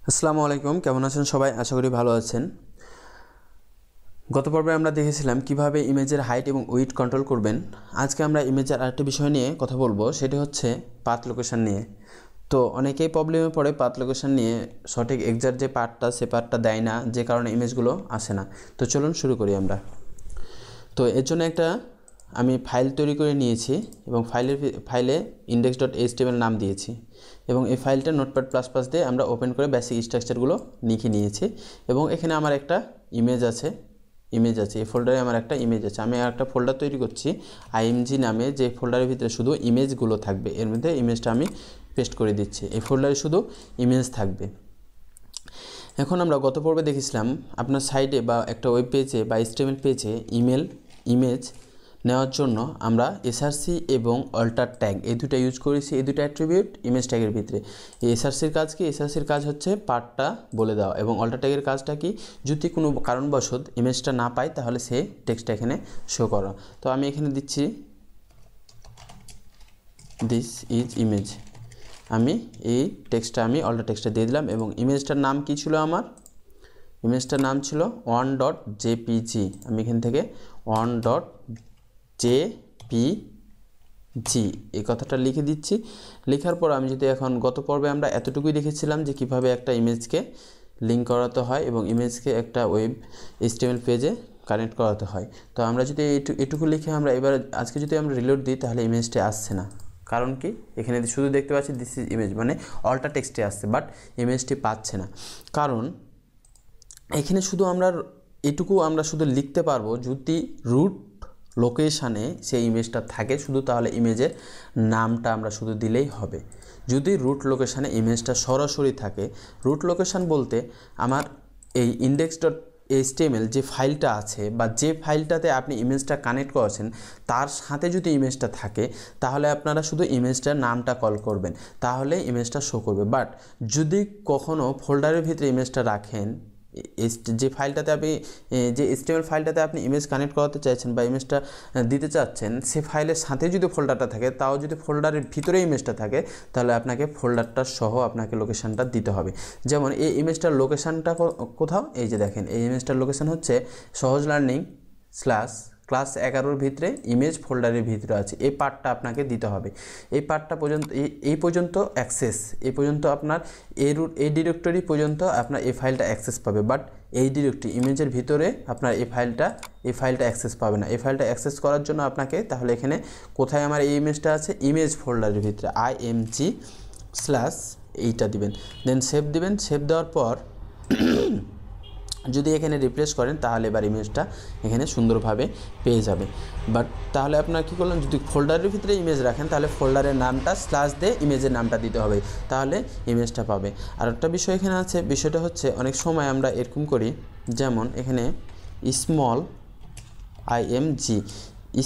আসসালামু আলাইকুম, কেমন আছেন সবাই? আশা করি ভালো আছেন। গত পর্বে আমরা দেখেছিলাম কিভাবে ইমেজের হাইট এবং উইডথ কন্ট্রোল করবেন। আজকে আমরা ইমেজের আরেকটি বিষয় নিয়ে কথা বলবো, সেটি হচ্ছে পাথ লোকেশন নিয়ে। তো অনেকেই প্রবলেমে পড়ে পাথ লোকেশন নিয়ে, সঠিক এক্সাক্ট যে পার্টটা সে পার্টটা দেয় না, যে কারণে ইমেজগুলো আসে না। তো চলুন শুরু করি আমরা। তো এর জন্য একটা আমি ফাইল তৈরি করে নিয়েছি এবং ফাইলে index.html নাম দিয়েছি এবং এই ফাইলটা নোটপ্যাড প্লাস প্লাস দিয়ে আমরা ওপেন করে বেসিক স্ট্রাকচারগুলো লিখে নিয়েছি এবং এখানে আমার একটা ইমেজ আছে এই ফোল্ডারে আমার একটা ইমেজ আছে। আমি একটা ফোল্ডার তৈরি করছি img নামে, যে ফোল্ডারের ভিতরে শুধু ইমেজগুলো থাকবে। এর মধ্যে ইমেজটা আমি পেস্ট করে দিচ্ছি, এই ফোল্ডারে শুধু ইমেজ থাকবে। এখন আমরা গত পর্বে দেখেছিলাম আপনার সাইটে বা একটা ওয়েব পেজে বা HTML পেজে ইমেজ নেওয়ার জন্য আমরা এসআরসি এবং অল্টার ট্যাগ এই দুটো ইউজ করেছি, এই দুটো অ্যাট্রিবিউট ইমেজ ট্যাগের ভিতরে। এই এসআরসির কাজ কি? এসআরসির কাজ হচ্ছে পার্টটা বলে দেওয়া, এবং অল্টার ট্যাগের কাজটা কি? যদি কোনো কারণবশত ইমেজটা না পাই তাহলে সে টেক্সটটা এখানে শো করা। তো আমি এখানে দিচ্ছি দিস ইজ ইমেজ। আমি এই টেক্সটটা আমি অল্টার টেক্সটটা দিয়ে দিলাম এবং ইমেজটার নাম কি ছিল? আমার ইমেজটার নাম ছিল 1.jpg। আমি এখান থেকে 1.jpg এই কথাটা লিখে দিচ্ছি। লেখার পর আমি যদি এখন গত পর্বে আমরা এতটুকুই দেখেছিলাম যে কিভাবে একটা ইমেজকে লিঙ্ক করাতে হয় এবং ইমেজকে একটা ওয়েব HTML পেজে কানেক্ট করাতে হয়। তো আমরা যদি এটুকু লিখে আমরা এবার আজকে যদি আমরা রিলোড দিই তাহলে ইমেজটা আসছে না। কারণ কি? এখানে শুধু দেখতে পাচ্ছি দিস ইজ ইমেজ, মানে অল্টার টেক্সটে আসছে, বাট ইমেজটি পাচ্ছে না। কারণ এখানে শুধু এটুকু আমরা শুধু লিখতে পারবো যদি রুট লোকেশানে সেই ইমেজটা থাকে শুধু, তাহলে ইমেজের নামটা আমরা শুধু দিলেই হবে। যদি রুট লোকেশানে ইমেজটা সরাসরি থাকে, রুট লোকেশান বলতে আমার এই index.html যে ফাইলটা আছে বা যে ফাইলটাতে আপনি ইমেজটা কানেক্ট করেছেন তার সাথে যদি ইমেজটা থাকে তাহলে আপনারা শুধু ইমেজটার নামটা কল করবেন, তাহলে ইমেজটা শো করবে। বাট যদি কখনও ফোল্ডারের ভিতরে ইমেজটা রাখেন, যে ফাইলটাতে আপনি যে HTML ফাইলটাতে আপনি ইমেজ কানেক্ট করাতে চাইছেন বা ইমেজটা দিতে চাচ্ছেন, সে ফাইলের সাথে যদি ফোল্ডারটা থাকে, তাও যদি ফোল্ডারের ভিতরে ইমেজটা থাকে তাহলে আপনাকে ফোল্ডারটা সহ আপনাকে লোকেশানটা দিতে হবে। যেমন এই ইমেজটার লোকেশানটা কোথাও, এই যে দেখেন এই ইমেজটার লোকেশান হচ্ছে সহজ লার্নিং ক্লাস 11 ভিতরে ইমেজ ফোল্ডারের ভিতরে আছে। এই পার্টটা আপনাকে দিতে হবে। এই পার্টটা পর্যন্ত এই পর্যন্ত অ্যাক্সেস, এই পর্যন্ত আপনার এই ডিরেক্টরি পর্যন্ত আপনার এই ফাইলটা অ্যাক্সেস পাবে, বাট এই ডিরেক্টরি ইমেজের ভিতরে আপনার এই ফাইলটা অ্যাক্সেস পাবে না। এই ফাইলটা অ্যাক্সেস করার জন্য আপনাকে তাহলে এখানে কোথায় আমার এই ইমেজটা আছে, ইমেজ ফোল্ডারের ভিতরে img/ এইটা দিবেন, দেন সেভ দিবেন। সেভ দেওয়ার পর যদি এখানে রিফ্রেশ করেন তাহলে এবার ইমেজটা এখানে সুন্দরভাবে পেয়ে যাবে। বাট তাহলে আপনারা কী করলেন, যদি ফোল্ডারের ভিতরে ইমেজ রাখেন তাহলে ফোল্ডারের নামটা স্ল্যাশ দিয়ে ইমেজের নামটা দিতে হবে, তাহলে ইমেজটা পাবে। আর একটা বিষয় এখানে আছে, বিষয়টা হচ্ছে অনেক সময় আমরা এরকম করি, যেমন এখানে স্মল img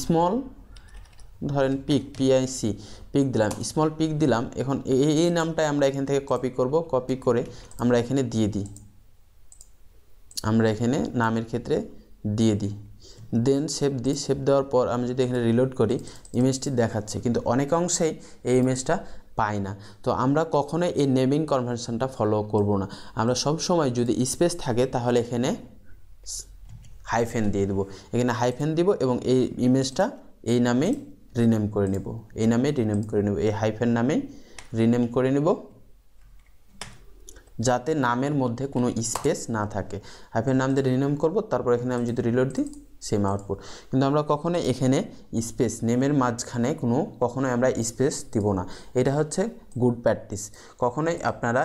স্মল ধরেন পিক দিলাম, স্মল পিক দিলাম। এখন এই নামটাই আমরা এখান থেকে কপি করব, কপি করে আমরা এখানে দিয়ে দিই, আমরা এখানে নামের ক্ষেত্রে দিয়ে দিই, দেন সেভ দিই। সেভ দেওয়ার পর আমি যদি এখানে রিলোড করি ইমেজটি দেখাচ্ছে, কিন্তু অনেক অংশেই এই ইমেজটা পাই না। তো আমরা কখনোই এই নেমিং কনভেনশনটা ফলো করব না। আমরা সব সময় যদি স্পেস থাকে তাহলে এখানে হাইফেন দিয়ে দেবো, এখানে হাইফেন দিব এবং এই ইমেজটা এই নামেই রিনেম করে নেব, এই হাইফেন নামেই রিনেম করে নেব, যাতে নামের মধ্যে কোনো স্পেস না থাকে। হাইফেন নাম দিয়ে রিনেম করব, তারপর এখানে আমি যদি রিলোড দিই সেম আউটপুট। কিন্তু আমরা কখনোই এখানে স্পেস, নেমের মাঝখানে কখনোই আমরা স্পেস দিব না। এটা হচ্ছে গুড প্র্যাকটিস। কখনোই আপনারা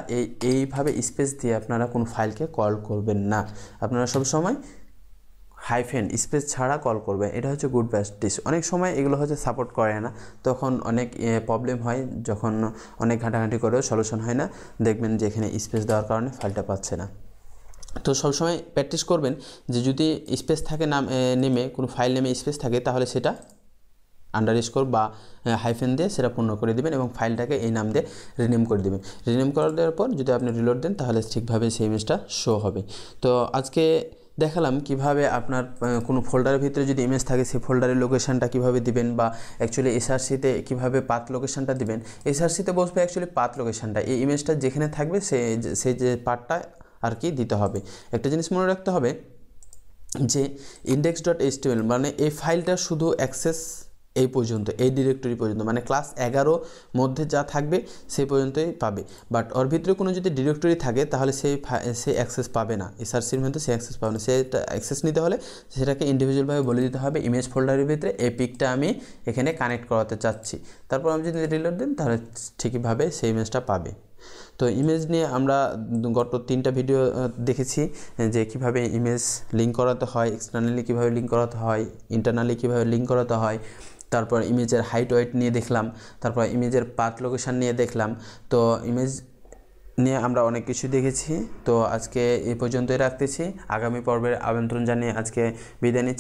এইভাবে স্পেস দিয়ে আপনারা কোনো ফাইলকে কল করবেন না। আপনারা সবসময় হাইফেন স্পেস ছাড়া কল করবে, এটা হচ্ছে গুড প্র্যাকটিস। অনেক সময় এগুলো হচ্ছে সাপোর্ট করে না, তখন অনেক প্রবলেম হয়, যখন অনেক ঘাঁটাঘাঁটি করেও সলিউশন হয় না, দেখবেন যে এখানে স্পেস দেওয়ার কারণে ফাইলটা পাচ্ছে না। তো সবসময় প্র্যাকটিস করবেন যে যদি স্পেস থাকে নেমে কোনো ফাইল নেমে স্পেস থাকে তাহলে সেটা আন্ডারস্কোর বা হাইফেন দিয়ে সেটা পূর্ণ করে দেবেন এবং ফাইলটাকে এই নাম দিয়ে রিনেম করে দেবেন। রিনেম করে দেওয়ার পর যদি আপনি রিলোড দেন তাহলে ঠিকভাবে সেই ইমেজটা শো হবে। তো আজকে দেখালাম কিভাবে আপনার কোনো ফোল্ডারের ভিতরে যদি ইমেজ থাকে সেই ফোল্ডারের লোকেশনটা কিভাবে দিবেন, বা অ্যাকচুয়ালি এসআরসিতে কিভাবে পাথ লোকেশনটা দিবেন। এসআরসিতে বসবে অ্যাকচুয়ালি পাথ লোকেশনটা, এই ইমেজটা যেখানে থাকবে সেই যে পার্টটা আর কি দিতে হবে। একটা জিনিস মনে রাখতে হবে যে index.html মানে এই ফাইলটা শুধু অ্যাক্সেস এই পর্যন্ত, এই ডিরেক্টরি পর্যন্ত, মানে ক্লাস 11 মধ্যে যা থাকবে সেই পর্যন্তই পাবে। বাট ওর ভিতরে কোনো যদি ডিরেক্টরি থাকে তাহলে সে অ্যাক্সেস পাবে না, এসআরসির মধ্যে সে অ্যাক্সেস পাবে না। সেটা অ্যাক্সেস নিতে হলে সেটাকে ইন্ডিভিজুয়ালভাবে বলে দিতে হবে ইমেজ ফোল্ডারের ভিতরে এই পিকটা আমি এখানে কানেক্ট করাতে চাচ্ছি। তারপর আমি যদি রিলোড দিন তাহলে ঠিকইভাবে সেই ইমেজটা পাবে। তো ইমেজ নিয়ে আমরা গত 3টা ভিডিও দেখেছি যে কিভাবে ইমেজ লিঙ্ক করাতে হয়, এক্সটার্নালি কিভাবে লিঙ্ক করাতে হয়, ইন্টারনালি কিভাবে লিঙ্ক করাতে হয়। তারপর ইমেজের হাইট ওয়েট নিয়ে দেখলাম, তারপর ইমেজের পাথ লোকেশন নিয়ে দেখলাম। তো ইমেজ নিয়ে আমরা অনেক কিছু দেখেছি। তো আজকে এই পর্যন্তই রাখতেছি, আগামী পর্বের আমন্ত্রণ জানিয়ে আজকে বিদায় নিচ্ছি।